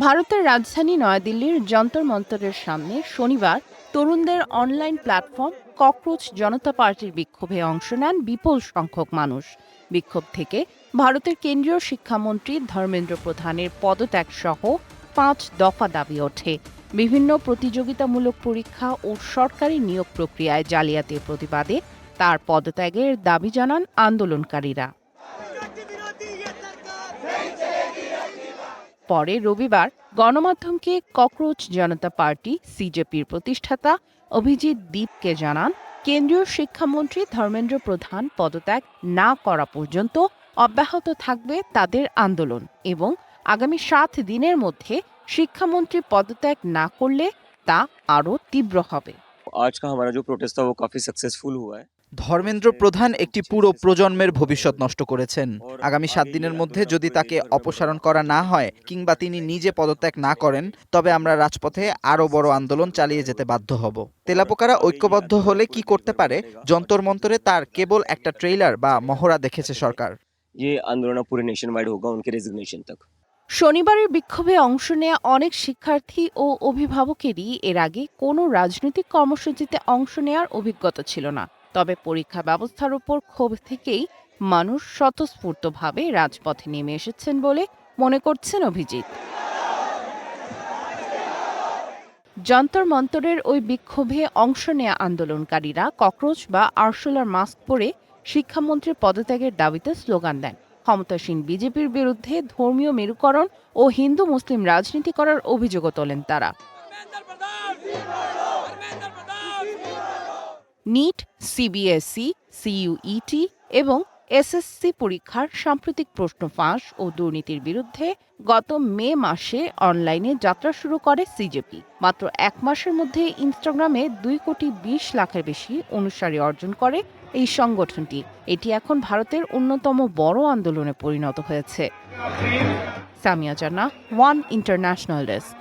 ভারতের রাজধানী নয়াদিল্লির যন্তর মন্তরের সামনে শনিবার তরুণদের অনলাইন প্ল্যাটফর্ম ককরোচ জনতা পার্টির বিক্ষোভে অংশ নেন বিপুল সংখ্যক মানুষ। বিক্ষোভ থেকে ভারতের কেন্দ্রীয় শিক্ষামন্ত্রী ধর্মেন্দ্র প্রধানের পদত্যাগ সহ ৫ দফা দাবি ওঠে। বিভিন্ন প্রতিযোগিতামূলক পরীক্ষা ও সরকারি নিয়োগ প্রক্রিয়ায় জালিয়াতির প্রতিবাদে তার পদত্যাগের দাবি জানান আন্দোলনকারীরা। পরে রবিবার গণমাধ্যমকে ককরোচ জনতা পার্টি সিজেপির প্রতিষ্ঠাতা অভিজিৎ দীপকে জানান, কেন্দ্রীয় শিক্ষামন্ত্রী ধর্মেন্দ্র প্রধান পদত্যাগ না করা পর্যন্ত অব্যাহত থাকবে তাদের আন্দোলন এবং আগামী ৭ দিনের মধ্যে শিক্ষামন্ত্রী পদত্যাগ না করলে তা আরও তীব্র হবে। आज का हमारा जो प्रोटेस्ट था वो काफी सक्सेसफुल हुआ है। ধর্মেন্দ্র প্রধান একটি পুরো প্রজন্মের ভবিষ্যৎ নষ্ট করেছেন। আগামী ৭ দিনের মধ্যে যদি তাকে অপসারণ করা না হয় কিংবা তিনি নিজে পদত্যাগ না করেন, তবে আমরা রাজপথে আরও বড় আন্দোলন চালিয়ে যেতে বাধ্য হব। তেলাপোকারা ঐক্যবদ্ধ হলে কি করতে পারে, যন্তর মন্তরে তার কেবল একটা ট্রেইলার বা মহড়া দেখেছে সরকার। ये आंदोलन पूरे नेशन वाइड होगा उनके रेजिग्नेशन तक। শনিবারের বিক্ষোভে অংশ নেয়া অনেক শিক্ষার্থী ও অভিভাবকেরই এর আগে কোনো রাজনৈতিক কর্মসূচিতে অংশ নেয়ার অভিজ্ঞতা ছিল না। তবে পরীক্ষা ব্যবস্থার উপর ক্ষোভ থেকেই মানুষ স্বতঃস্ফূর্তভাবে রাজপথে নেমে এসেছেন বলে মনে করছেন অভিজিৎ। যন্তর মন্তরের ওই বিক্ষোভে অংশ নেয়া আন্দোলনকারীরা ককরোচ বা আরশোলার মাস্ক পরে শিক্ষামন্ত্রীর পদত্যাগের দাবিতে স্লোগান দেন। ক্ষমতাসীন বিজেপির বিরুদ্ধে ধর্মীয় মেরুকরণ ও হিন্দু মুসলিম রাজনীতি করার অভিযোগও তোলেন তারা। নিট, সিবিএসই, সিইউইটি এবং এসএসসি পরীক্ষার সাম্প্রতিক প্রশ্ন ফাঁস ও দুর্নীতির বিরুদ্ধে গত মে মাসে অনলাইনে যাত্রা শুরু করে সিজেপি। মাত্র ১ মাসের মধ্যে ইনস্টাগ্রামে ২,২০,০০,০০০-এর বেশি অনুসারী অর্জন করে এই সংগঠনটি। এটি এখন ভারতের অন্যতম বড় আন্দোলনে পরিণত হয়েছে। সামিয়া জান্নাহ, ওয়ান ইন্টারন্যাশনাল ডেস্ক।